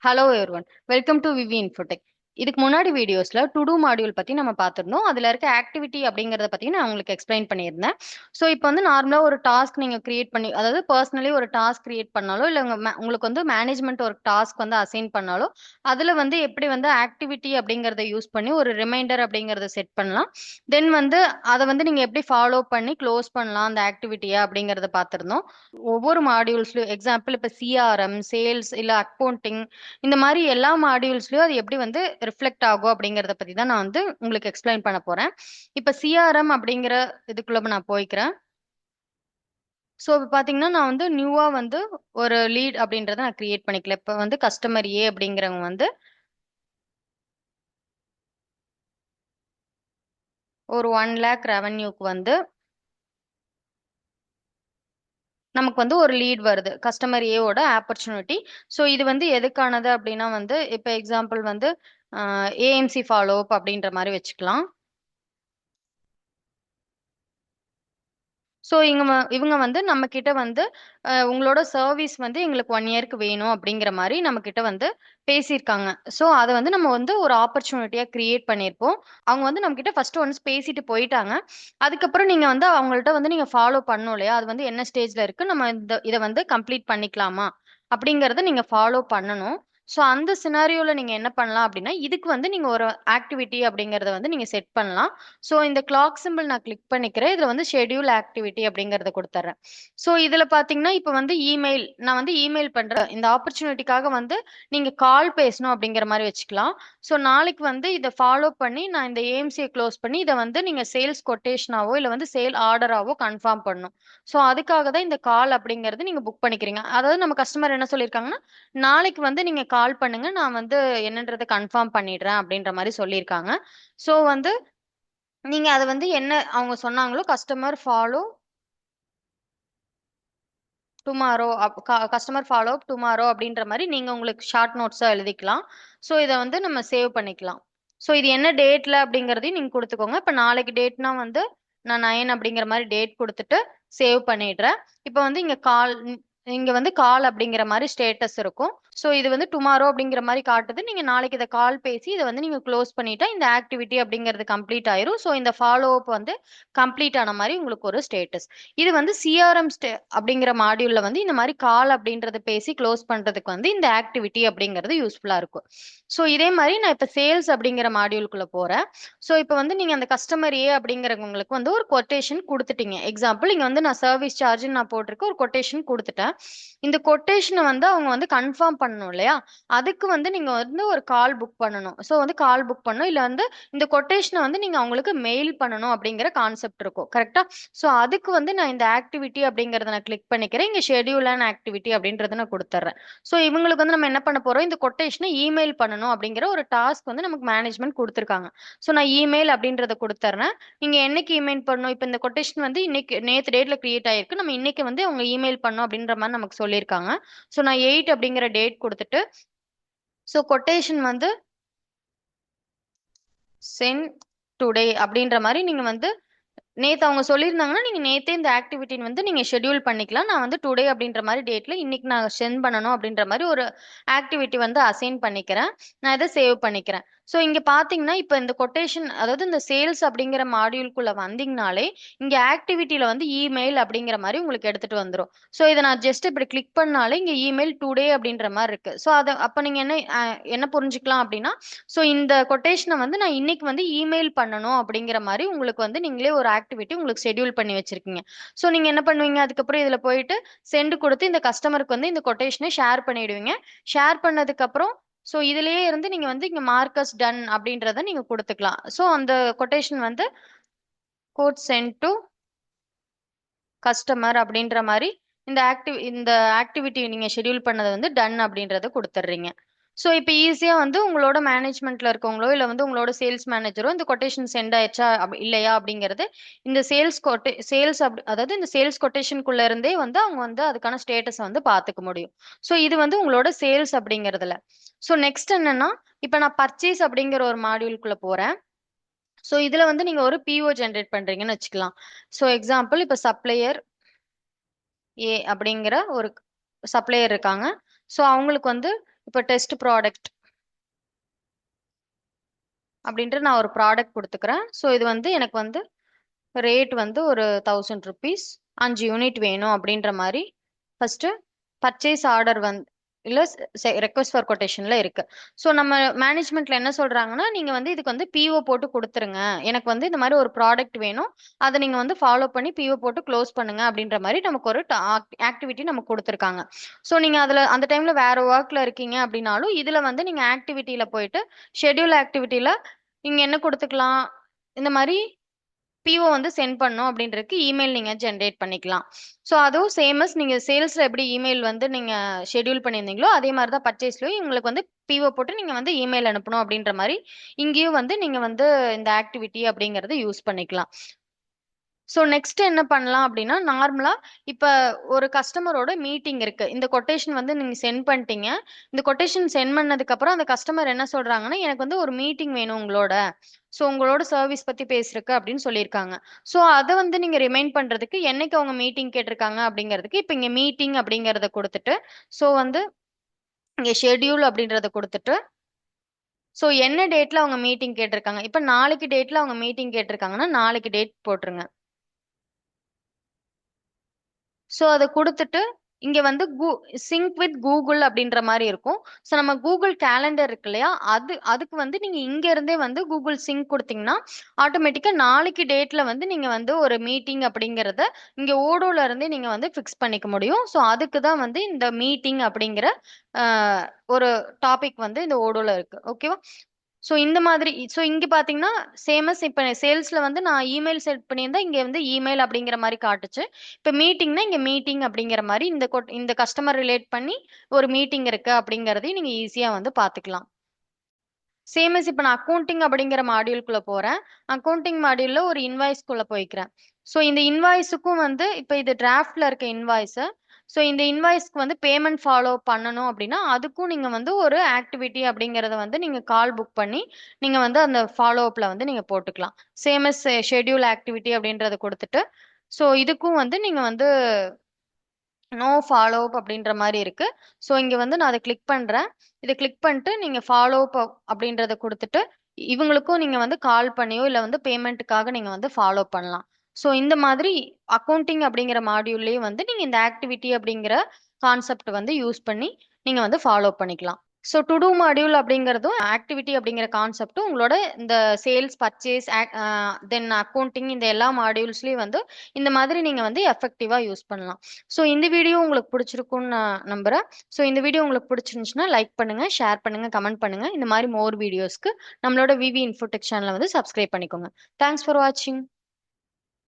Hello everyone, welcome to VV Infotech. இதுக்கு முன்னாடி வீடியோஸ்ல டு டூ மாடியூல் பத்தி நம்ம பார்த்திருந்தோம். அதுல இருக்க ஆக்டிவிட்டி அப்படிங்கறத பத்தி நான் உங்களுக்கு எக்ஸ்பிளைன் பண்ணியிருந்தேன். ஸோ இப்போ வந்து நார்மலா ஒரு டாஸ்க் நீங்க கிரியேட் பண்ணி, அதாவது பர்சனலி ஒரு டாஸ்க் கிரியேட் பண்ணாலோ, இல்ல உங்களுக்கு வந்து மேனேஜ்மெண்ட் ஒரு டாஸ்க் வந்து அசைன் பண்ணாலோ, அதுல வந்து எப்படி வந்து ஆக்டிவிட்டி அப்படிங்கறத யூஸ் பண்ணி ஒரு ரிமைண்டர் அப்படிங்கறத செட் பண்ணலாம். தென் வந்து அதை வந்து நீங்க எப்படி ஃபாலோ பண்ணி க்ளோஸ் பண்ணலாம் அந்த ஆக்டிவிட்டியை அப்படிங்கறத பார்த்திருந்தோம். ஒவ்வொரு மாடியூல்ஸ்லயும் எக்ஸாம்பிள் இப்ப சிஆர்எம், சேல்ஸ், இல்ல அக்கௌண்டிங், இந்த மாதிரி எல்லா மாடியூல்ஸ்லயும் அது எப்படி வந்து ரிஃப்ளெக்ட் ஆகும் அப்படிங்கறத பத்தி தான் நான் வந்து உங்களுக்கு எக்ஸ்பிளைன் பண்ண போறேன். இப்ப சிஆர்எம் அப்படிங்கிற இதுக்குள்ள நான் போய்க்கிறேன். ஸோ இப்போ பாத்தீங்கன்னா நான் வந்து நியூவா வந்து ஒரு லீட் அப்படின்றத நான் கிரியேட் பண்ணிக்கல. இப்ப வந்து கஸ்டமர் ஏ அப்படிங்கிறவங்க வந்து ஒரு 1 lakh ரெவன்யூக்கு வந்து நமக்கு வந்து ஒரு லீட் வருது, கஸ்டமர் ஏவோட ஆப்பர்ச்சுனிட்டி. ஸோ இது வந்து எதுக்கானது அப்படின்னா வந்து இப்போ எக்ஸாம்பிள் வந்து ஏஎம்சி ஃபாலோ அப் அப்படின்ற மாதிரி வச்சுக்கலாம். ஸோ இவங்க வந்து நம்ம கிட்ட வந்து உங்களோட சர்வீஸ் வந்து எங்களுக்கு 1 இயர்க்கு வேணும் அப்படிங்கிற மாதிரி நம்ம கிட்ட வந்து பேசியிருக்காங்க. ஸோ அதை வந்து நம்ம வந்து ஒரு ஆப்பர்ச்சுனிட்டியா கிரியேட் பண்ணியிருப்போம். அவங்க வந்து நம்ம கிட்ட ஃபர்ஸ்ட் ஒன்ஸ் பேசிட்டு போயிட்டாங்க. அதுக்கப்புறம் நீங்க வந்து அவங்கள்ட்ட வந்து நீங்க ஃபாலோ பண்ணணும் இல்லையா, அது வந்து என்ன ஸ்டேஜ்ல இருக்கு, நம்ம இதை வந்து கம்ப்ளீட் பண்ணிக்கலாமா அப்படிங்கறத நீங்க ஃபாலோ பண்ணணும். ஸோ அந்த சினாரியோல நீங்க என்ன பண்ணலாம் அப்படின்னா, இதுக்கு வந்து நீங்க ஒரு ஆக்டிவிட்டி அப்படிங்கறத வந்து நீங்க செட் பண்ணலாம். ஸோ இந்த கிளாக் சிம்பிள் நான் கிளிக் பண்ணிக்கிறேன். இதுல வந்து ஷெட்யூல் ஆக்டிவிட்டி அப்படிங்கறத கொடுத்துறேன். ஸோ இதுல பாத்தீங்கன்னா இப்ப வந்து இமெயில், நான் வந்து இமெயில் பண்றேன். இந்த ஆப்பர்ச்சுனிட்டிக்காக வந்து நீங்க கால் பேசணும் அப்படிங்கிற மாதிரி வச்சுக்கலாம். ஸோ நாளைக்கு வந்து இதை ஃபாலோ பண்ணி நான் இந்த ஏஎம்சியை க்ளோஸ் பண்ணி இதை வந்து நீங்க சேல்ஸ் கொட்டேஷனாவோ இல்ல வந்து சேல் ஆர்டராவோ கன்ஃபார்ம் பண்ணணும். ஸோ அதுக்காக தான் இந்த கால் அப்படிங்கறது நீங்க புக் பண்ணிக்கிறீங்க. அதாவது நம்ம கஸ்டமர் என்ன சொல்லியிருக்காங்கன்னா, நாளைக்கு வந்து நீங்க கால் பண்ணுங்க, நான் வந்து என்னன்றதை கன்ஃபார்ம் பண்ணிடுறேன் அப்படின்ற மாதிரி சொல்லியிருக்காங்க. ஸோ வந்து நீங்க அத வந்து என்ன அவங்க சொன்னாங்களோ, customer follow tomorrow customer follow up tomorrow அப்படின்ற மாதிரி நீங்க உங்களுக்கு ஷார்ட் நோட்ஸா எழுதிக்கலாம். ஸோ இதை வந்து நம்ம சேவ் பண்ணிக்கலாம். ஸோ இது என்ன டேட்ல அப்படிங்கறதையும் நீங்க கொடுத்துக்கோங்க. இப்ப நாளைக்கு டேட்னா வந்து நான் 9 அப்படிங்கிற மாதிரி டேட் கொடுத்துட்டு சேவ் பண்ணிடுறேன். இப்ப வந்து இங்க வந்து கால் அப்படிங்கிற மாதிரி ஸ்டேட்டஸ் இருக்கும். ஸோ இது வந்து டுமாரோ அப்படிங்கிற மாதிரி காட்டுது. நீங்க நாளைக்கு இதை கால் பேசி இதை வந்து நீங்க க்ளோஸ் பண்ணிட்டா இந்த ஆக்டிவிட்டி அப்படிங்கிறது கம்ப்ளீட் ஆயிரும். ஸோ இந்த ஃபாலோ அப் வந்து கம்ப்ளீட் ஆன மாதிரி உங்களுக்கு ஒரு ஸ்டேட்டஸ். இது வந்து சிஆர்எம் அப்படிங்கிற மாடியூல்ல வந்து இந்த மாதிரி கால் அப்படின்றத பேசி க்ளோஸ் பண்றதுக்கு வந்து இந்த ஆக்டிவிட்டி அப்படிங்கிறது யூஸ்ஃபுல்லா இருக்கும். ஸோ இதே மாதிரி நான் இப்ப சேல்ஸ் அப்படிங்கிற மாடியூலுக்குள்ள போறேன். ஸோ இப்போ வந்து நீங்க அந்த கஸ்டமர் ஏ அப்படிங்கிறவங்களுக்கு வந்து ஒரு கொட்டேஷன் கொடுத்துட்டீங்க. எக்ஸாம்பிள் இங்க வந்து நான் சர்வீஸ் சார்ஜ் நான் போட்டிருக்க ஒரு கொட்டேஷன் கொடுத்துட்டேன். இந்த கொட்டேஷனை வந்து அவங்க வந்து கன்ஃபார்ம் பண்ணணும் இல்லையா, அதுக்கு வந்து நீங்க வந்து ஒரு கால் புக் பண்ணணும். ஸோ வந்து கால் புக் பண்ணணும், இல்ல வந்து இந்த கொட்டேஷனை வந்து நீங்க அவங்களுக்கு மெயில் பண்ணணும் அப்படிங்கிற கான்செப்ட் இருக்கும். கரெக்டா? ஸோ அதுக்கு வந்து நான் இந்த ஆக்டிவிட்டி அப்படிங்கறத நான் கிளிக் பண்ணிக்கிறேன். இங்க ஷெட்யூல் அண்ட் ஆக்டிவிட்டி அப்படின்றத நான் கொடுத்துட்றேன். ஸோ இவங்களுக்கு வந்து நம்ம என்ன பண்ண போறோம், இந்த கொட்டேஷனை இமெயில் பண்ணணும் அப்படிங்கிற ஒரு டாஸ்க் வந்து நமக்கு மேனேஜ்மெண்ட் கொடுத்துருக்காங்க. ஸோ நான் இமெயில் அப்படின்றத கொடுத்துட்றேன். நீங்க என்னைக்கு இமெயில் பண்ணணும், இப்போ இந்த கொட்டேஷன் வந்து இன்னைக்கு நேத்து டேட்ல கிரியேட் ஆயிருக்கு, நம்ம இன்னைக்கு வந்து அவங்க இமெயில் பண்ணணும் அப்படின்ற மாதிரி நமக்கு சொல்லியிருக்காங்க. ஸோ நான் 8 அப்படிங்கிற டேட் கொடுத்துட்டு, ஸோ கொட்டேஷன் வந்து சென்ட் டுடே அப்படின்ற மாதிரி நீங்க வந்து நேத்து அவங்க சொல்லியிருந்தாங்கன்னா நீங்க நேத்தே இந்த ஆக்டிவிட்டி வந்து நீங்க ஷெட்யூல் பண்ணிக்கலாம். நான் வந்து டுடே அப்படின்ற மாதிரி டேட்ல இன்னைக்கு நான் சென்ட் பண்ணணும் அப்படின்ற மாதிரி ஒரு ஆக்டிவிட்டி வந்து அசைன் பண்ணிக்கிறேன். நான் இதை சேவ் பண்ணிக்கிறேன். ஸோ இங்க பாத்தீங்கன்னா இப்ப இந்த கொட்டேஷன், அதாவது இந்த சேல்ஸ் அப்படிங்கிற மாடியூல்குள்ள வந்தீங்கனாலே இங்க ஆக்டிவிட்டியில வந்து இமெயில் அப்படிங்கிற மாதிரி உங்களுக்கு எடுத்துட்டு வந்துரும். ஸோ இதை நான் ஜஸ்ட் இப்படி கிளிக் பண்ணாலே இங்க இமெயில் டுடே அப்படின்ற மாதிரி இருக்கு. ஸோ அதை அப்ப நீங்க என்ன புரிஞ்சுக்கலாம் அப்படின்னா, ஸோ இந்த கொட்டேஷனை வந்து நான் இன்னைக்கு வந்து இமெயில் பண்ணணும் அப்படிங்கிற மாதிரி உங்களுக்கு வந்து நீங்களே ஒரு ஆக்டிவிட்டி உங்களுக்கு ஷெட்யூல் பண்ணி வச்சிருக்கீங்க. ஸோ நீங்க என்ன பண்ணுவீங்க, அதுக்கப்புறம் இதுல போயிட்டு சென்ட் கொடுத்து இந்த கஸ்டமருக்கு வந்து இந்த கொட்டேஷனை ஷேர் பண்ணிடுவீங்க. ஷேர் பண்ணதுக்கு அப்புறம் ஸோ இதுலயே இருந்து நீங்க வந்து இங்க மார்க்கஸ் டன் அப்படின்றத நீங்க கொடுத்துக்கலாம். ஸோ அந்த கொட்டேஷன் வந்து கோட் சென்ட் டு கஸ்டமர் அப்படின்ற மாதிரி இந்த ஆக்டிவிட்டி நீங்க ஷெட்யூல் பண்ணதை வந்து டன் அப்படின்றத கொடுத்துட்றீங்க. ஸோ இப்போ ஈஸியா வந்து உங்களோட மேனேஜ்மெண்ட்ல இருக்கவங்களோ இல்ல வந்து உங்களோட சேல்ஸ் மேனேஜரோ இந்த கொட்டேஷன் சென்ட் ஆயிடுச்சா இல்லையா அப்படிங்கிறது இந்த அதாவது இந்த சேல்ஸ் கொட்டேஷனுக்குள்ள இருந்தே வந்து அவங்க வந்து அதுக்கான ஸ்டேட்டஸ் வந்து பாத்துக்க முடியும். ஸோ இது வந்து உங்களோட சேல்ஸ் அப்படிங்கறதுல. ஸோ நெக்ஸ்ட் என்னன்னா, இப்ப நான் பர்ச்சேஸ் அப்படிங்கிற ஒரு மாடியூல்குள்ள போறேன். ஸோ இதுல வந்து நீங்க ஒரு பிஓ ஜென்ரேட் பண்றீங்கன்னு வச்சுக்கலாம். ஸோ எக்ஸாம்பிள் இப்ப சப்ளையர் ஏ அப்படிங்கிற ஒரு சப்ளையர் இருக்காங்க. ஸோ அவங்களுக்கு வந்து இப்போ டெஸ்ட் ப்ராடக்ட் அப்படின்ட்டு நான் ஒரு ப்ராடக்ட் கொடுத்துக்கிறேன். ஸோ இது வந்து எனக்கு வந்து ரேட் வந்து ஒரு 1000 rupees 5 யூனிட் வேணும் அப்படின்ற மாதிரி ஃபர்ஸ்ட் பர்ச்சேஸ் ஆர்டர் வந்து இல்ல ரெக்வஸ்ட் ஃபார் கொட்டேஷன்ல இருக்கு. ஸோ நம்ம மேனேஜ்மெண்ட்ல என்ன சொல்றாங்கன்னா, நீங்க வந்து இதுக்கு வந்து பிஓ போட்டு கொடுத்துருங்க, எனக்கு வந்து இந்த மாதிரி ஒரு ப்ராடக்ட் வேணும், அதை நீங்க வந்து ஃபாலோ பண்ணி பிஓ போட்டு க்ளோஸ் பண்ணுங்க அப்படின்ற மாதிரி நமக்கு ஒரு ஆக்டிவிட்டி நமக்கு கொடுத்துருக்காங்க. ஸோ நீங்க அதுல அந்த டைம்ல வேற ஒர்க்ல இருக்கீங்க அப்படின்னாலும் இதுல வந்து நீங்க ஆக்டிவிட்டியில போயிட்டு ஷெட்யூல் ஆக்டிவிட்டியில நீங்க என்ன கொடுத்துக்கலாம், இந்த மாதிரி பிஓ வந்து சென்ட் பண்ணோம் அப்படின்றதுக்கு இமெயில் நீங்க ஜென்ரேட் பண்ணிக்கலாம். ஸோ அதுவும் சேமஸ் நீங்க சேல்ஸ்ல எப்படி இமெயில் வந்து நீங்க ஷெட்யூல் பண்ணியிருந்தீங்களோ அதே மாதிரி தான் பர்ச்சேஸ்லயும் உங்களுக்கு வந்து பிஓ போட்டு நீங்க வந்து இமெயில் அனுப்பணும் அப்படின்ற மாதிரி இங்கேயும் வந்து நீங்க வந்து இந்த ஆக்டிவிட்டி அப்படிங்கறத யூஸ் பண்ணிக்கலாம். ஸோ நெக்ஸ்ட் என்ன பண்ணலாம் அப்படின்னா, நார்மலா இப்ப ஒரு கஸ்டமரோட மீட்டிங் இருக்கு, இந்த கொட்டேஷன் வந்து நீங்க சென்ட் பண்ணிட்டீங்க. இந்த கொட்டேஷன் சென்ட் பண்ணதுக்கு அப்புறம் அந்த கஸ்டமர் என்ன சொல்றாங்கன்னா, எனக்கு வந்து ஒரு மீட்டிங் வேணும் உங்களோட, ஸோ உங்களோட சர்வீஸ் பத்தி பேசுறதுக்கு அப்படின்னு சொல்லியிருக்காங்க. ஸோ அதை வந்து நீங்க ரிமைண்ட் பண்றதுக்கு என்னைக்கு அவங்க மீட்டிங் கேட்டிருக்காங்க அப்படிங்கிறதுக்கு இப்ப இங்க மீட்டிங் அப்படிங்கறத கொடுத்துட்டு, ஸோ வந்து இங்க ஷெட்யூல் அப்படின்றத கொடுத்துட்டு, ஸோ என்ன டேட்ல அவங்க மீட்டிங் கேட்டிருக்காங்க, இப்ப நாளைக்கு டேட்ல அவங்க மீட்டிங் கேட்டிருக்காங்கன்னா நாளைக்கு டேட் போட்டுருங்க. ஸோ அதை கொடுத்துட்டு இங்க வந்து சிங்க் வித் கூகுள் அப்படின்ற மாதிரி இருக்கும். ஸோ நம்ம கூகுள் கேலண்டர் இருக்கு இல்லையா, அதுக்கு வந்து நீங்க இங்க இருந்தே வந்து கூகுள் சிங்க் கொடுத்தீங்கன்னா ஆட்டோமேட்டிக்கா நாளைக்கு டேட்ல வந்து நீங்க வந்து ஒரு மீட்டிங் அப்படிங்கறத இங்க ஓடோல இருந்தே நீங்க வந்து ஃபிக்ஸ் பண்ணிக்க முடியும். ஸோ அதுக்கு தான் வந்து இந்த மீட்டிங் அப்படிங்கிற ஆஹ், ஒரு டாபிக் வந்து இந்த ஓடோல இருக்கு. ஓகேவா? ஸோ இந்த மாதிரி இங்க பாத்தீங்கன்னா சேமஸ் இப்ப சேல்ஸ்ல வந்து நான் இமெயில் செட் பண்ணியிருந்தா இங்க வந்து இமெயில் அப்படிங்கிற மாதிரி காட்டுச்சு. இப்ப மீட்டிங்னா இங்க மீட்டிங் அப்படிங்கிற மாதிரி இந்த கஸ்டமர் ரிலேட் பண்ணி ஒரு மீட்டிங் இருக்கு அப்படிங்கறதையும் நீங்க ஈஸியா வந்து பாத்துக்கலாம். சேமஸ் இப்ப நான் அக்கௌண்டிங் அப்படிங்கிற மாடியூல்குள்ள போறேன். அக்கௌண்டிங் மாடியூல்ல ஒரு இன்வாய்ஸ்குள்ள போய்க்கிறேன். ஸோ இந்த இன்வாய்ஸுக்கும் வந்து இப்ப இது டிராஃப்ட்ல இருக்க இன்வாய்ஸ். ஸோ இந்த இன்வாய்ஸ்க்கு வந்து பேமெண்ட் ஃபாலோ பண்ணணும் அப்படின்னா அதுக்கும் நீங்க வந்து ஒரு ஆக்டிவிட்டி அப்படிங்கறத வந்து நீங்க கால் புக் பண்ணி நீங்க வந்து அந்த ஃபாலோ அப்ல வந்து நீங்க போட்டுக்கலாம். சேமஸ் ஷெட்யூல் ஆக்டிவிட்டி அப்படின்றத கொடுத்துட்டு, ஸோ இதுக்கும் வந்து நீங்க வந்து நோ ஃபாலோ அப் அப்படின்ற மாதிரி இருக்கு. ஸோ இங்க வந்து நான் அதை கிளிக் பண்றேன். இதை கிளிக் பண்ணிட்டு நீங்க ஃபாலோ அப் அப்படின்றத கொடுத்துட்டு இவங்களுக்கும் நீங்க வந்து கால் பண்ணியோ இல்ல வந்து பேமெண்ட்டுக்காக நீங்க வந்து ஃபாலோ பண்ணலாம். ஸோ இந்த மாதிரி அக்கௌண்டிங் அப்படிங்கிற மாடியூல்லயே வந்து நீங்க இந்த ஆக்டிவிட்டி அப்படிங்கிற கான்செப்ட் வந்து யூஸ் பண்ணி நீங்க வந்து ஃபாலோ பண்ணிக்கலாம். ஸோ டு டூ மாடியூல் அப்படிங்கிறதும் ஆக்டிவிட்டி அப்படிங்கிற கான்செப்டும் உங்களோட இந்த சேல்ஸ் பர்ச்சேஸ் தென் அக்கௌண்டிங் இந்த எல்லா மாடியூல்ஸ்லயும் வந்து இந்த மாதிரி நீங்க வந்து எஃபெக்டிவா யூஸ் பண்ணலாம். ஸோ இந்த வீடியோ உங்களுக்கு பிடிச்சிருக்கும்னு நான் நம்புறேன். ஸோ இந்த வீடியோ உங்களுக்கு பிடிச்சிருந்துச்சுன்னா லைக் பண்ணுங்க, ஷேர் பண்ணுங்க, கமெண்ட் பண்ணுங்க. இந்த மாதிரி மோர் வீடியோஸ்க்கு நம்மளோட விவி இன்ஃபோடெக் சேனலை வந்து சப்ஸ்கிரைப் பண்ணிக்கோங்க. தேங்க்ஸ் ஃபார் வாட்சிங்.